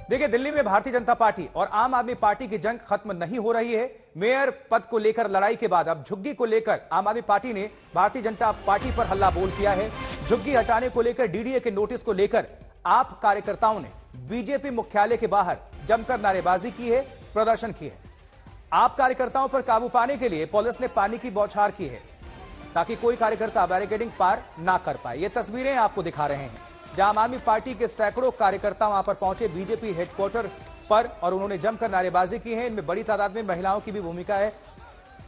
देखिए, दिल्ली में भारतीय जनता पार्टी और आम आदमी पार्टी की जंग खत्म नहीं हो रही है। मेयर पद को लेकर लड़ाई के बाद अब झुग्गी को लेकर आम आदमी पार्टी ने भारतीय जनता पार्टी पर हल्ला बोल किया है। झुग्गी हटाने को लेकर डीडीए के नोटिस को लेकर आप कार्यकर्ताओं ने बीजेपी मुख्यालय के बाहर जमकर नारेबाजी की है, प्रदर्शन किए है। आप कार्यकर्ताओं पर काबू पाने के लिए पुलिस ने पानी की बौछार की है ताकि कोई कार्यकर्ता बैरिकेडिंग पार ना कर पाए। ये तस्वीरें आपको दिखा रहे हैं जहां आम आदमी पार्टी के सैकड़ों कार्यकर्ता वहां पर पहुंचे बीजेपी हेडक्वार्टर पर और उन्होंने जमकर नारेबाजी की है। इनमें बड़ी तादाद में महिलाओं की भी भूमिका है,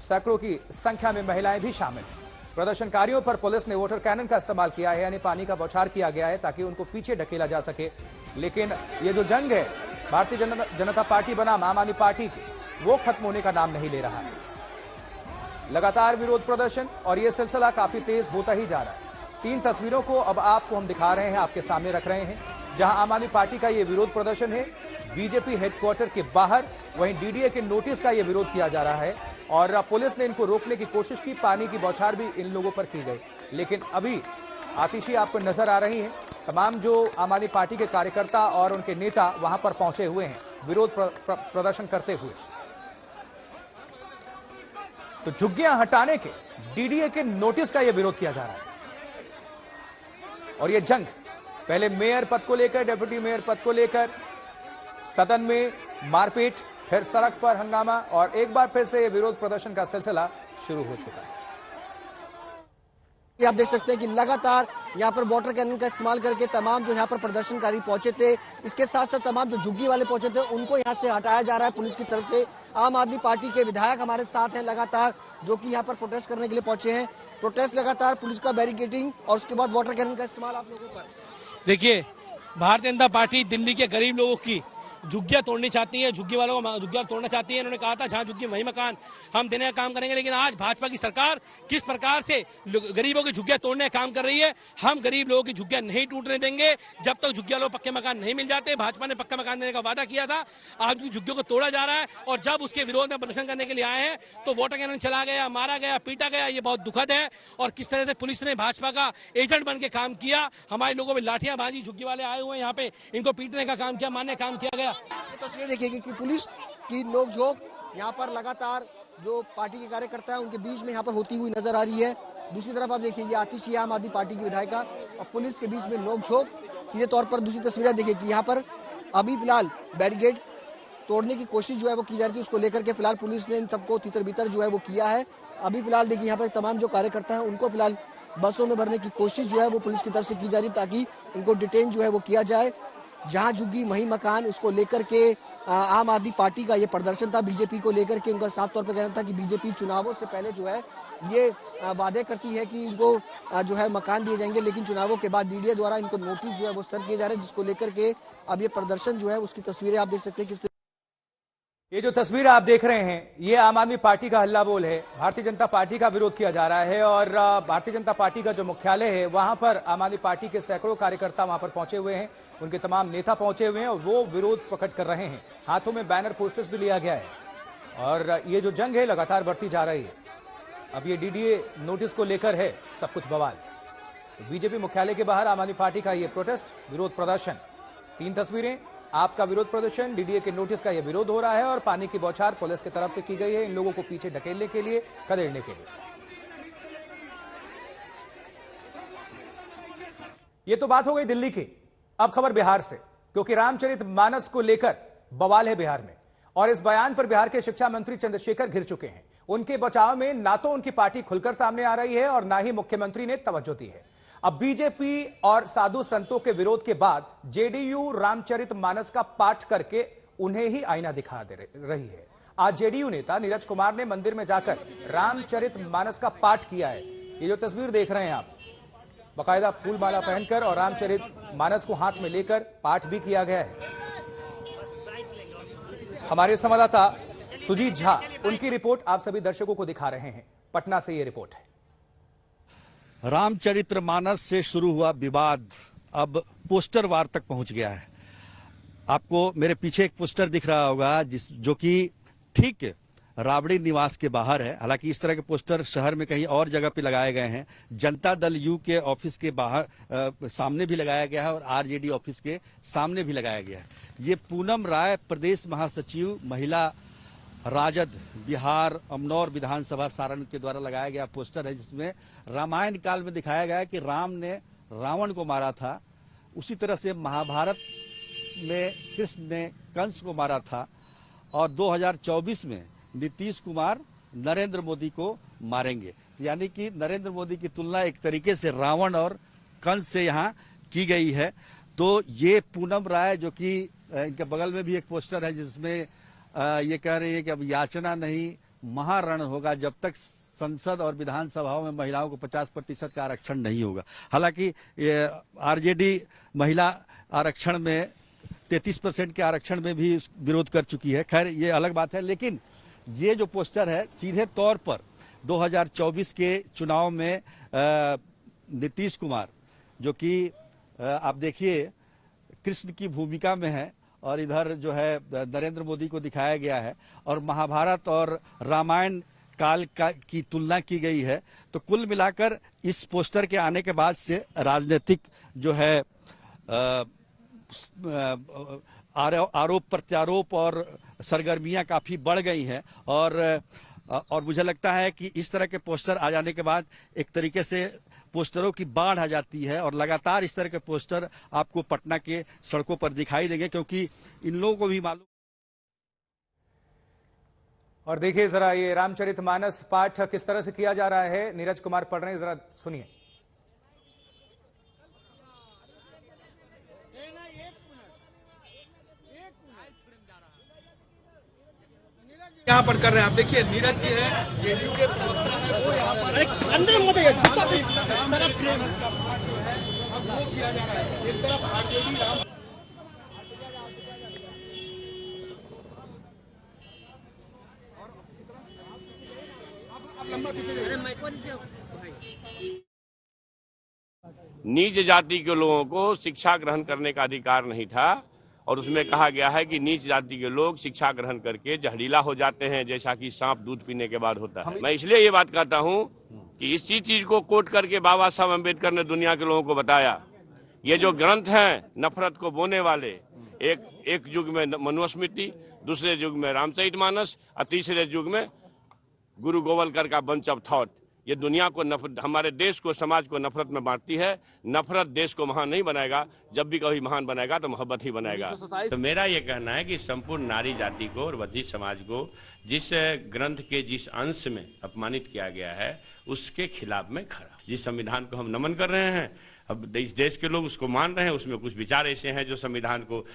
सैकड़ों की संख्या में महिलाएं भी शामिल हैं। प्रदर्शनकारियों पर पुलिस ने वाटर कैनन का इस्तेमाल किया है, यानी पानी का बौछार किया गया है ताकि उनको पीछे ढकेला जा सके। लेकिन ये जो जंग है भारतीय जनता पार्टी बनाम आम आदमी पार्टी की, वो खत्म होने का नाम नहीं ले रहा है। लगातार विरोध प्रदर्शन और ये सिलसिला काफी तेज होता ही जा रहा है। 3 तस्वीरों को अब आपको हम दिखा रहे हैं, आपके सामने रख रहे हैं, जहां आम आदमी पार्टी का ये विरोध प्रदर्शन है बीजेपी हेडक्वार्टर के बाहर, वहीं डीडीए के नोटिस का ये विरोध किया जा रहा है और पुलिस ने इनको रोकने की कोशिश की। पानी की बौछार भी इन लोगों पर की गई, लेकिन अभी आतिशी आपको नजर आ रही है। तमाम जो आम आदमी पार्टी के कार्यकर्ता और उनके नेता वहां पर पहुंचे हुए हैं विरोध प्रदर्शन करते हुए। तो झुग्गियां हटाने के डीडीए के नोटिस का यह विरोध किया जा रहा है और यह जंग पहले मेयर पद को लेकर, डेप्यूटी मेयर पद को लेकर सदन में मारपीट, फिर सड़क पर हंगामा और एक बार फिर से यह विरोध प्रदर्शन का सिलसिला शुरू हो चुका है। आप देख सकते हैं कि लगातार यहाँ पर वाटर कैनन का इस्तेमाल करके तमाम जो यहाँ पर प्रदर्शनकारी पहुंचे थे, इसके साथ साथ तमाम जो झुग्गी वाले पहुंचे थे उनको यहाँ से हटाया जा रहा है पुलिस की तरफ से। आम आदमी पार्टी के विधायक हमारे साथ हैं लगातार, जो कि यहाँ पर प्रोटेस्ट करने के लिए पहुंचे हैं। प्रोटेस्ट लगातार, पुलिस का बैरिकेडिंग और उसके बाद वाटर कैनन का इस्तेमाल आप लोगों पर। देखिए, भारतीय जनता पार्टी दिल्ली के गरीब लोगों की झुग्गियां तोड़नी चाहती है, झुग्गी वालों को झुग्गियां तोड़ना चाहती है। इन्होंने कहा था जहां झुग्गी वहीं मकान, हम देने का काम करेंगे। लेकिन आज भाजपा की सरकार किस प्रकार से गरीबों की झुग्गियां तोड़ने का काम कर रही है। हम गरीब लोगों की झुग्गियां नहीं टूटने देंगे जब तक झुग्गी वालों को पक्के मकान नहीं मिल जाते। भाजपा ने पक्का मकान देने का वादा किया था, आज उनकी झुग्गियों को तोड़ा जा रहा है और जब उसके विरोध में प्रदर्शन करने के लिए आए हैं तो वाटर कैनन चला गया, मारा गया, पीटा गया। ये बहुत दुखद है और किस तरह से पुलिस ने भाजपा का एजेंट बन के काम किया। हमारे लोगों में लाठियां बाजी, झुग्गी वाले आए हुए यहाँ पे, इनको पीटने का काम किया, मारने का काम किया गया। तस्वीर देखिए कि पुलिस की नोकझोंक यहाँ पर लगातार जो पार्टी के कार्यकर्ता है उनके बीच में यहाँ पर होती हुई नजर आ रही है। दूसरी तरफ आप देखिए आतिशी आम आदमी पार्टी की विधायिका और पुलिस के बीच में नोकझोंक सीधे तौर पर। दूसरी तस्वीरें देखिए कि यहाँ पर अभी फिलहाल बैरिकेड तोड़ने की कोशिश जो है वो की जा रही थी, उसको लेकर के फिलहाल पुलिस ने इन सबको तितर बितर जो है वो किया है। अभी फिलहाल देखिए यहाँ पर तमाम जो कार्यकर्ता है उनको फिलहाल बसों में भरने की कोशिश जो है वो पुलिस की तरफ से की जा रही है ताकि उनको डिटेन जो है वो किया जाए। जहां झुग्गी वहीं मकान, उसको लेकर के आम आदमी पार्टी का ये प्रदर्शन था। बीजेपी को लेकर के उनका साफ तौर पर कहना था कि बीजेपी चुनावों से पहले जो है ये वादे करती है कि इनको जो है मकान दिए जाएंगे, लेकिन चुनावों के बाद डीडीए द्वारा इनको नोटिस जो है वो सर्व किए जा रहे हैं, जिसको लेकर के अब ये प्रदर्शन जो है उसकी तस्वीरें आप देख सकते हैं। किस ये जो तस्वीर आप देख रहे हैं ये आम आदमी पार्टी का हल्ला बोल है। भारतीय जनता पार्टी का विरोध किया जा रहा है और भारतीय जनता पार्टी का जो मुख्यालय है वहां पर आम आदमी पार्टी के सैकड़ों कार्यकर्ता वहां पर पहुंचे हुए हैं, उनके तमाम नेता पहुंचे हुए हैं और वो विरोध प्रकट कर रहे हैं। हाथों में बैनर पोस्टर्स भी लिया गया है और ये जो जंग है लगातार बढ़ती जा रही है। अब ये डीडीए नोटिस को लेकर है सब कुछ बवाल। बीजेपी मुख्यालय के बाहर आम आदमी पार्टी का ये प्रोटेस्ट, विरोध प्रदर्शन। 3 तस्वीरें, आपका विरोध प्रदर्शन, डीडीए के नोटिस का यह विरोध हो रहा है और पानी की बौछार पुलिस की तरफ से की गई है इन लोगों को पीछे ढकेलने के लिए, खदेड़ने के लिए। यह तो बात हो गई दिल्ली की। अब खबर बिहार से, क्योंकि रामचरितमानस को लेकर बवाल है बिहार में और इस बयान पर बिहार के शिक्षा मंत्री चंद्रशेखर घिर चुके हैं। उनके बचाव में ना तो उनकी पार्टी खुलकर सामने आ रही है और ना ही मुख्यमंत्री ने तवज्जो दी है। अब बीजेपी और साधु संतों के विरोध के बाद जेडीयू रामचरितमानस का पाठ करके उन्हें ही आईना दिखा दे रही है। आज जेडीयू नेता नीरज कुमार ने मंदिर में जाकर रामचरितमानस का पाठ किया है। ये जो तस्वीर देख रहे हैं आप, बाकायदा फूल माला पहनकर और रामचरितमानस को हाथ में लेकर पाठ भी किया गया है। हमारे संवाददाता सुजीत झा उनकी रिपोर्ट आप सभी दर्शकों को दिखा रहे हैं। पटना से ये रिपोर्ट है। रामचरितमानस से शुरू हुआ विवाद अब पोस्टर वार तक पहुंच गया है। आपको मेरे पीछे एक पोस्टर दिख रहा होगा जो कि ठीक राबड़ी निवास के बाहर है। हालांकि इस तरह के पोस्टर शहर में कहीं और जगह पे लगाए गए हैं। जनता दल यू के ऑफिस के बाहर सामने भी लगाया गया है और आरजेडी ऑफिस के सामने भी लगाया गया है। ये पूनम राय प्रदेश महासचिव महिला राजद बिहार अमनौर विधानसभा सारण के द्वारा लगाया गया पोस्टर है, जिसमें रामायण काल में दिखाया गया है कि राम ने रावण को मारा था, उसी तरह से महाभारत में कृष्ण ने कंस को मारा था और 2024 में नीतीश कुमार नरेंद्र मोदी को मारेंगे। यानी कि नरेंद्र मोदी की तुलना एक तरीके से रावण और कंस से यहाँ की गई है। तो ये पूनम राय, जो कि इनके बगल में भी एक पोस्टर है जिसमें ये कह रही है कि अब याचना नहीं महारण होगा जब तक संसद और विधानसभाओं में महिलाओं को 50% का आरक्षण नहीं होगा। हालांकि आरजेडी महिला आरक्षण में 33% के आरक्षण में भी विरोध कर चुकी है। खैर ये अलग बात है, लेकिन ये जो पोस्टर है सीधे तौर पर 2024 के चुनाव में नीतीश कुमार, जो कि आप देखिए कृष्ण की भूमिका में है और इधर जो है नरेंद्र मोदी को दिखाया गया है और महाभारत और रामायण काल की तुलना की गई है। तो कुल मिलाकर इस पोस्टर के आने के बाद से राजनीतिक जो है आरोप प्रत्यारोप और सरगर्मियां काफी बढ़ गई हैं और मुझे लगता है कि इस तरह के पोस्टर आ जाने के बाद एक तरीके से पोस्टरों की बाढ़ आ जाती है और लगातार इस तरह के पोस्टर आपको पटना के सड़कों पर दिखाई देंगे, क्योंकि इन लोगों को भी मालूम। और देखिए जरा ये रामचरितमानस पाठ किस तरह से किया जा रहा है, नीरज कुमार पढ़ रहे हैं, जरा सुनिए। यहाँ पर कर रहे हैं आप देखिए, नीरज जी है जेडीयू के प्रवक्ता है, वो यहाँ पर अंदर रामचरितमानस का पाठ जो है अब वो किया जा रहा है। एक तरफ आरजेडी राम नीच जाति के लोगों को शिक्षा ग्रहण करने का अधिकार नहीं था और उसमें कहा गया है कि नीच जाति के लोग शिक्षा ग्रहण करके जहरीला हो जाते हैं, जैसा कि सांप दूध पीने के बाद होता है। मैं इसलिए ये बात कहता हूं कि इसी चीज को कोट करके बाबा साहब अम्बेडकर ने दुनिया के लोगों को बताया। ये जो ग्रंथ हैं नफरत को बोने वाले, एक युग में मनुस्मृति, दूसरे युग में रामचरितमानस और तीसरे युग में गुरु गोवलकर का बंच ऑफ थॉट, ये दुनिया को हमारे देश को, समाज को नफरत में बांटती है। नफरत देश को महान नहीं बनाएगा, जब भी कभी महान बनाएगा तो मोहब्बत ही बनाएगा। तो मेरा ये कहना है कि संपूर्ण नारी जाति को और वधिक समाज को जिस ग्रंथ के जिस अंश में अपमानित किया गया है उसके खिलाफ में खड़ा, जिस संविधान को हम नमन कर रहे हैं, अब इस देश के लोग उसको मान रहे हैं, उसमें कुछ विचार ऐसे हैं जो संविधान को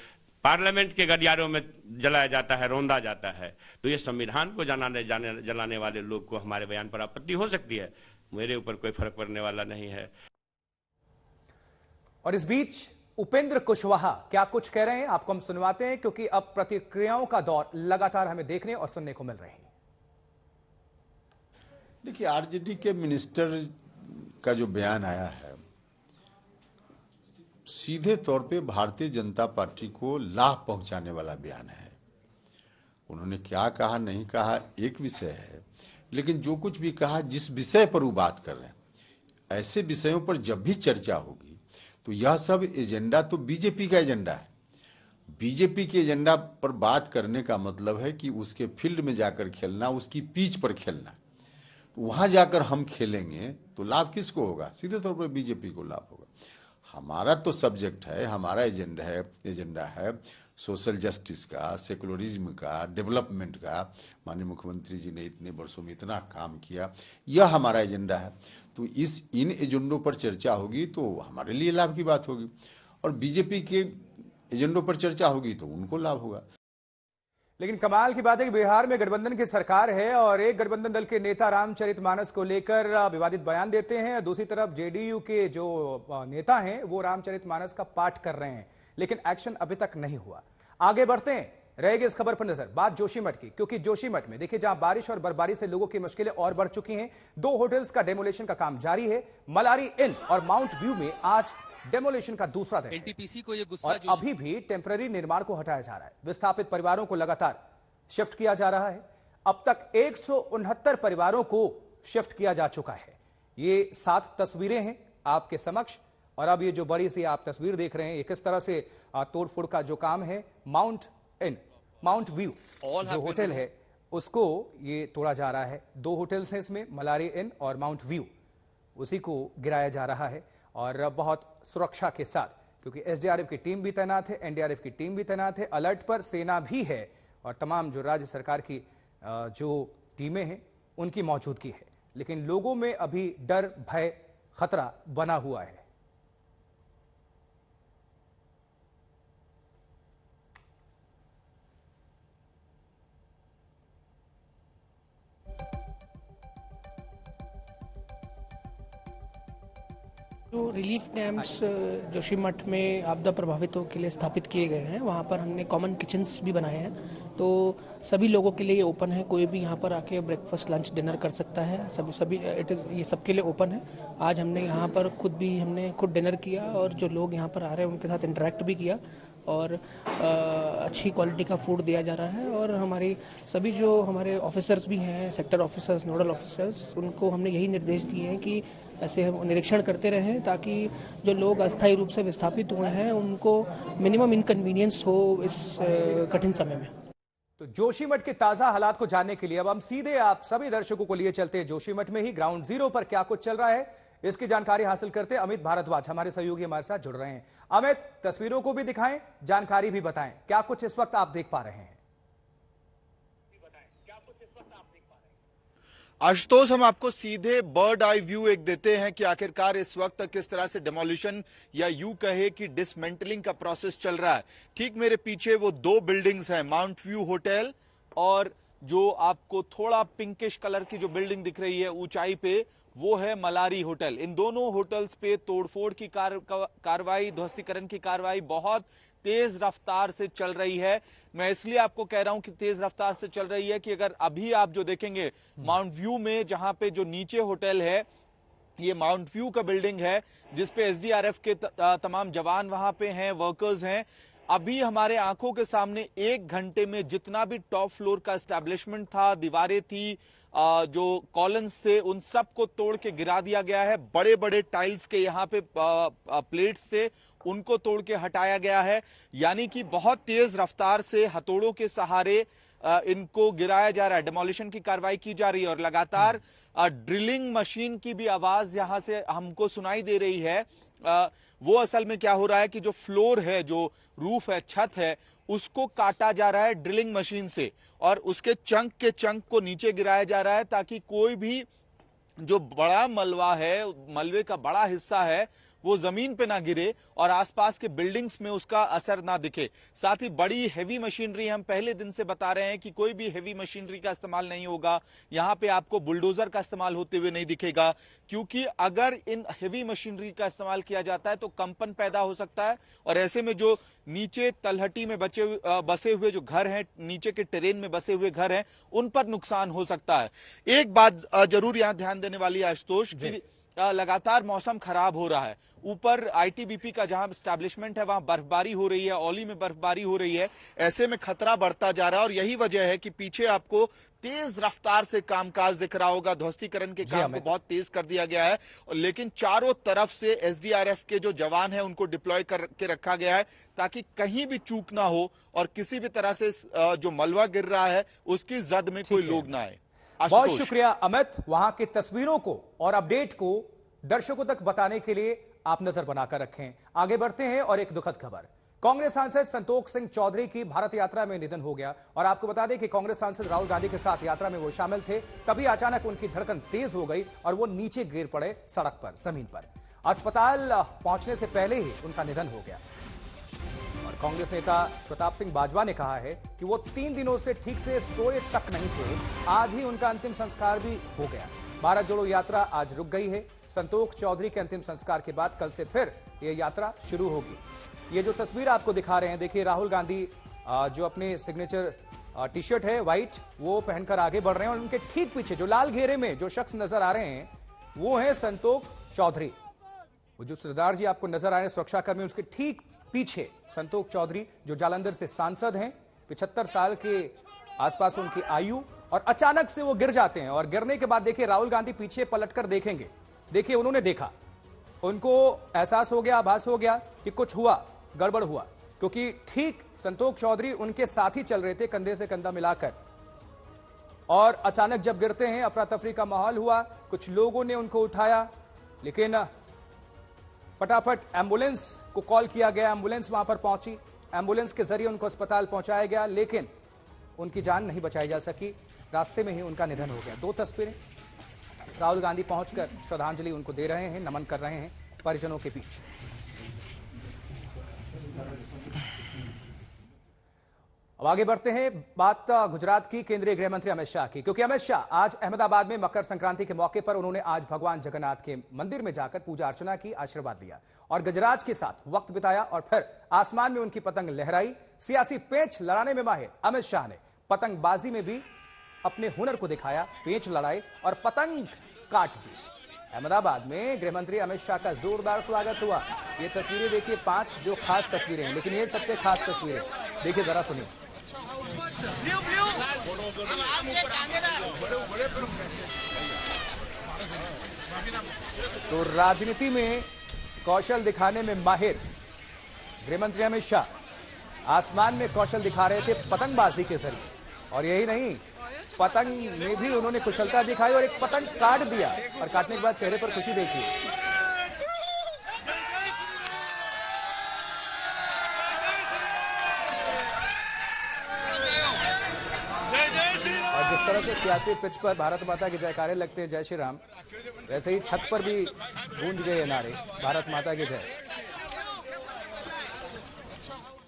पार्लियामेंट के गलियारों में जलाया जाता है, रौंदा जाता है। तो ये संविधान को जलाने वाले लोग को हमारे बयान पर आपत्ति हो सकती है, मेरे ऊपर कोई फर्क पड़ने वाला नहीं है। और इस बीच उपेंद्र कुशवाहा क्या कुछ कह रहे हैं आपको हम सुनवाते हैं, क्योंकि अब प्रतिक्रियाओं का दौर लगातार हमें देखने और सुनने को मिल रहे हैं। देखिए, आरजेडी के मिनिस्टर का जो बयान आया है सीधे तौर पे भारतीय जनता पार्टी को लाभ पहुंचाने वाला बयान है। उन्होंने क्या कहा नहीं कहा एक विषय है, लेकिन जो कुछ भी कहा, जिस विषय पर वो बात कर रहे हैं, ऐसे विषयों पर जब भी चर्चा होगी तो यह सब एजेंडा तो बीजेपी का एजेंडा है। बीजेपी के एजेंडा पर बात करने का मतलब है कि उसके फील्ड में जाकर खेलना, उसकी पिच पर खेलना। वहां जाकर हम खेलेंगे तो लाभ किसको होगा? सीधे तौर पर बीजेपी को लाभ होगा। हमारा तो सब्जेक्ट है, हमारा एजेंडा है सोशल जस्टिस का, सेकुलरिज्म का, डेवलपमेंट का। माननीय मुख्यमंत्री जी ने इतने वर्षों में इतना काम किया, यह हमारा एजेंडा है। तो इन एजेंडों पर चर्चा होगी तो हमारे लिए लाभ की बात होगी, और बीजेपी के एजेंडों पर चर्चा होगी तो उनको लाभ होगा। लेकिन कमाल की बात है कि बिहार में गठबंधन की सरकार है और एक गठबंधन दल के नेता रामचरितमानस को लेकर विवादित बयान देते हैं, दूसरी तरफ जेडीयू के जो नेता हैं वो रामचरितमानस का पाठ कर रहे हैं, लेकिन एक्शन अभी तक नहीं हुआ। आगे बढ़ते हैं, रहेगी इस खबर पर नजर। बात जोशीमठ की, क्योंकि जोशीमठ में देखिए जहां बारिश और बर्फबारी से लोगों की मुश्किलें और बढ़ चुकी हैं, 2 होटल्स का डेमोलेशन का काम जारी है। मलारी इन और माउंट व्यू में आज डेमोलेशन का दूसरा दिन एनटीपीसी को ये गुस्सा और अभी भी टेम्पररी निर्माण को हटाया जा रहा है। विस्थापित परिवारों को लगातार शिफ्ट किया जा रहा है। अब तक 169 परिवारों को शिफ्ट किया जा चुका है। ये 7 तस्वीरें हैं आपके समक्ष, और अब ये जो बड़ी सी आप तस्वीर देख रहे हैं, ये किस तरह से तोड़फोड़ का जो काम है, माउंट व्यू जो होटल है उसको ये तोड़ा जा रहा है। 2 होटल्स हैं इसमें, मलारी इन और माउंट व्यू, उसी को गिराया जा रहा है और बहुत सुरक्षा के साथ, क्योंकि एसडीआरएफ की टीम भी तैनात है, एनडीआरएफ की टीम भी तैनात है, अलर्ट पर सेना भी है और तमाम जो राज्य सरकार की जो टीमें हैं उनकी मौजूदगी है। लेकिन लोगों में अभी डर, भय, खतरा बना हुआ है। जो रिलीफ कैंप्स जोशीमठ में आपदा प्रभावितों के लिए स्थापित किए गए हैं, वहाँ पर हमने कॉमन किचन्स भी बनाए हैं, तो सभी लोगों के लिए ये ओपन है। कोई भी यहाँ पर आके ब्रेकफास्ट, लंच, डिनर कर सकता है। सभी ये सबके लिए ओपन है। आज हमने यहाँ पर खुद डिनर किया और जो लोग यहाँ पर आ रहे हैं उनके साथ इंटरेक्ट भी किया और अच्छी क्वालिटी का फूड दिया जा रहा है। और हमारी सभी जो हमारे ऑफिसर्स भी हैं, सेक्टर ऑफिसर्स, नोडल ऑफिसर्स, उनको हमने यही निर्देश दिए हैं कि ऐसे हम निरीक्षण करते रहें ताकि जो लोग अस्थायी रूप से विस्थापित हुए हैं उनको मिनिमम इनकन्वीनियंस हो इस कठिन समय में। तो जोशीमठ के ताजा हालात को जानने के लिए अब हम सीधे आप सभी दर्शकों को लिए चलते हैं जोशीमठ में ही ग्राउंड जीरो पर क्या कुछ चल रहा है, इसकी जानकारी हासिल करते अमित भारद्वाज हमारे सहयोगी हमारे साथ जुड़ रहे हैं। अमित, तस्वीरों को भी दिखाएं, जानकारी भी बताएं, क्या कुछ इस वक्त आप देख पा रहे हैं? आशुतोष, हम आपको सीधे बर्ड आई व्यू एक देते हैं कि आखिरकार इस वक्त किस तरह से डेमोलिशन या यूं कहे कि डिसमेंटलिंग का प्रोसेस चल रहा है। ठीक मेरे पीछे वो 2 बिल्डिंग्स हैं, माउंट व्यू होटल और जो आपको थोड़ा पिंकिश कलर की जो बिल्डिंग दिख रही है ऊंचाई पे, वो है मलारी होटल। इन दोनों होटल्स पे तोड़फोड़ की कार्रवाई, ध्वस्तीकरण की कार्रवाई बहुत तेज रफ्तार से चल रही है। मैं इसलिए आपको कह रहा हूं कि तेज रफ्तार से चल रही है कि अगर अभी आप जो देखेंगे माउंट व्यू में, जहां पे जो नीचे होटल है, ये माउंट व्यू का बिल्डिंग है जिसपे एसडीआरएफ के तमाम जवान वहां पे हैं, वर्कर्स हैं। अभी हमारे आंखों के सामने 1 घंटे में जितना भी टॉप फ्लोर का एस्टैब्लिशमेंट था, दीवारें थी, जो कॉलम्स थे, उन सब को तोड़ के गिरा दिया गया है। बड़े बड़े टाइल्स के यहाँ पे प्लेट्स थे, उनको तोड़ के हटाया गया है। यानी कि बहुत तेज रफ्तार से हथौड़ों के सहारे इनको गिराया जा रहा है, डिमोलिशन की कार्रवाई की जा रही है और लगातार ड्रिलिंग मशीन की भी आवाज यहां से हमको सुनाई दे रही है। वो असल में क्या हो रहा है कि जो फ्लोर है, जो रूफ है, छत है, उसको काटा जा रहा है ड्रिलिंग मशीन से और उसके चंक के चंक को नीचे गिराया जा रहा है ताकि कोई भी जो बड़ा मलबा है, मलबे का बड़ा हिस्सा है, वो जमीन पे ना गिरे और आसपास के बिल्डिंग्स में उसका असर ना दिखे। साथ ही बड़ी हेवी मशीनरी, हम पहले दिन से बता रहे हैं कि कोई भी हेवी मशीनरी का इस्तेमाल नहीं होगा। यहां पे आपको बुलडोजर का इस्तेमाल होते हुए नहीं दिखेगा, क्योंकि अगर इन हेवी मशीनरी का इस्तेमाल किया जाता है तो कंपन पैदा हो सकता है और ऐसे में जो नीचे तलहटी में बसे हुए जो घर हैं, नीचे के टेरेन में बसे हुए घर हैं, उन पर नुकसान हो सकता है। एक बात जरूर यहां ध्यान देने वाली है आशुतोष, लगातार मौसम खराब हो रहा है। ऊपर आईटीबीपी का जहां एस्टैब्लिशमेंट है वहां बर्फबारी हो रही है, औली में बर्फबारी हो रही है, ऐसे में खतरा बढ़ता जा रहा है और यही वजह है कि पीछे आपको तेज रफ्तार से कामकाज दिख रहा होगा। ध्वस्तीकरण के काम को बहुत तेज कर दिया गया है, लेकिन चारों तरफ से एसडीआरएफ के जो जवान हैं उनको डिप्लॉय करके रखा गया है ताकि कहीं भी चूक ना हो और किसी भी तरह से जो मलबा गिर रहा है उसकी जद में कोई लोग ना आए। बहुत शुक्रिया अमित, वहां की तस्वीरों को और अपडेट को दर्शकों तक बताने के लिए आप नजर बनाकर रखें। आगे बढ़ते हैं और एक दुखद खबर, कांग्रेस सांसद संतोख सिंह चौधरी की भारत यात्रा में निधन हो गया। और आपको बता दें कि कांग्रेस सांसद राहुल गांधी के साथ यात्रा में वो शामिल थे, तभी अचानक उनकी धड़कन तेज हो गई और वो नीचे गिर पड़े सड़क पर, जमीन पर। अस्पताल पहुंचने से पहले ही उनका निधन हो गया। और कांग्रेस नेता प्रताप सिंह बाजवा ने कहा है कि वो 3 दिनों से ठीक से सोए तक नहीं थे, आज ही उनका अंतिम संस्कार भी हो गया। भारत जोड़ो यात्रा आज रुक गई है। संतोख चौधरी के अंतिम संस्कार के बाद कल से फिर ये यात्रा शुरू होगी। ये जो तस्वीर आपको दिखा रहे हैं, देखिए राहुल गांधी जो अपने सिग्नेचर टी-शर्ट है व्हाइट, वो पहनकर आगे बढ़ रहे हैं और उनके ठीक पीछे जो लाल घेरे में जो शख्स नजर आ रहे हैं वो है संतोख चौधरी। वो जो सरदार जी आपको नजर आ रहे हैं सुरक्षाकर्मी, उसके ठीक पीछे संतोख चौधरी जो जालंधर से सांसद हैं, 75 साल के आसपास उनकी आयु और अचानक से वो गिर जाते हैं। और गिरने के बाद देखिए राहुल गांधी पीछे पलटकर देखेंगे। देखिए उन्होंने देखा, उनको एहसास हो गया, आभास हो गया कि कुछ हुआ, गड़बड़ हुआ, क्योंकि ठीक संतोष चौधरी उनके साथ ही चल रहे थे कंधे से कंधा मिलाकर। और अचानक जब गिरते हैं अफरा तफरी का माहौल हुआ, कुछ लोगों ने उनको उठाया, लेकिन फटाफट एम्बुलेंस को कॉल किया गया। एम्बुलेंस वहां पर पहुंची, एम्बुलेंस के जरिए उनको अस्पताल पहुंचाया गया, लेकिन उनकी जान नहीं बचाई जा सकी। रास्ते में ही उनका निधन हो गया। 2 तस्वीरें, राहुल गांधी पहुंचकर श्रद्धांजलि उनको दे रहे हैं, नमन कर रहे हैं परिजनों के बीच। अब आगे बढ़ते हैं, बात गुजरात की केंद्रीय गृह मंत्री अमित शाह की, क्योंकि अमित शाह आज अहमदाबाद में मकर संक्रांति के मौके पर उन्होंने आज भगवान जगन्नाथ के मंदिर में जाकर पूजा अर्चना की, आशीर्वाद लिया और गजराज के साथ वक्त बिताया और फिर आसमान में उनकी पतंग लहराई। सियासी पेंच लड़ाने में माहिर अमित शाह ने पतंगबाजी में भी अपने हुनर को दिखाया, पेंच लड़ाए और पतंग काट दी। अहमदाबाद में गृह मंत्री अमित शाह का जोरदार स्वागत हुआ। ये तस्वीरें देखिए, 5 जो खास तस्वीरें हैं, लेकिन ये सबसे खास तस्वीरें देखिए, जरा सुनिए। तो राजनीति में कौशल दिखाने में माहिर गृह मंत्री अमित शाह आसमान में कौशल दिखा रहे थे पतंगबाजी के जरिए। और यही नहीं, पतंग में भी उन्होंने कुशलता दिखाई और एक पतंग काट दिया और काटने के बाद चेहरे पर खुशी देखी। और जिस तरह से सियासी पिच पर भारत माता के जयकारे लगते हैं, जय श्री राम, वैसे ही छत पर भी गूंज गए नारे भारत माता की जय।